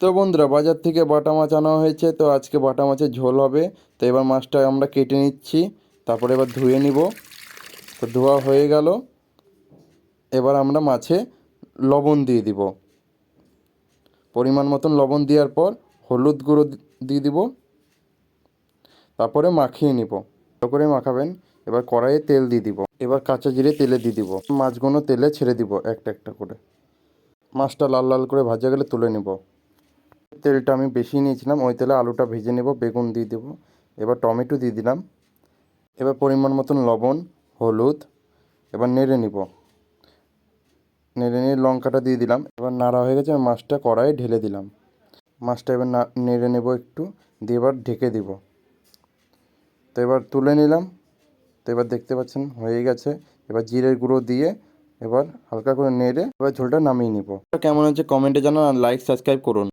তো বন্ধুরা, বাজার থেকে বাটা মাছ আনা হয়েছে, তো আজকে বাটা মাছের ঝোল হবে। তো এবার মাছটা আমরা কেটে নিচ্ছি, তারপরে এবার ধুয়ে নিব। তো ধোয়া হয়ে গেল, এবার আমরা মাছে লবণ দিয়ে দিব। পরিমাণ মতন লবণ দেওয়ার পর হলুদ গুঁড়ো দিয়ে দিব, তারপরে মাখিয়ে নিব। ভালো করে মাখাবেন। এবার কড়াইয়ে তেল দিয়ে দিব, এবার কাঁচা জিরে তেলে দিয়ে দিব। মাছগুলো তেলে ছেড়ে দিব একটা একটা করে। মাছটা লাল লাল করে ভাজা গেলে তুলে নিব। তেলটা আমি বেশি নিয়েছিলাম, ওই তেলে আলুটা ভেজে নেব, বেগুন দিয়ে দেবো। এবার টমেটো দিয়ে দিলাম, এবার পরিমাণ মতন লবণ, হলুদ, এবার নেড়ে নিব। নেড়ে নিয়ে লঙ্কাটা দিয়ে দিলাম। এবার নাড়া হয়ে গেছে, মাছটা কড়াইয়ে ঢেলে দিলাম। মাছটা এবার নেড়ে নেব একটু, দিয়ে এবার ঢেকে দিব। তো এবার তুলে নিলাম। তো এবার দেখতে পাচ্ছেন হয়ে গেছে। এবার জিরের গুঁড়ো দিয়ে এবার হালকা করে নেড়ে এবার ঝোলটা নামিয়ে নিব। কেমন হচ্ছে কমেন্টে জানান আর লাইক সাবস্ক্রাইব করুন।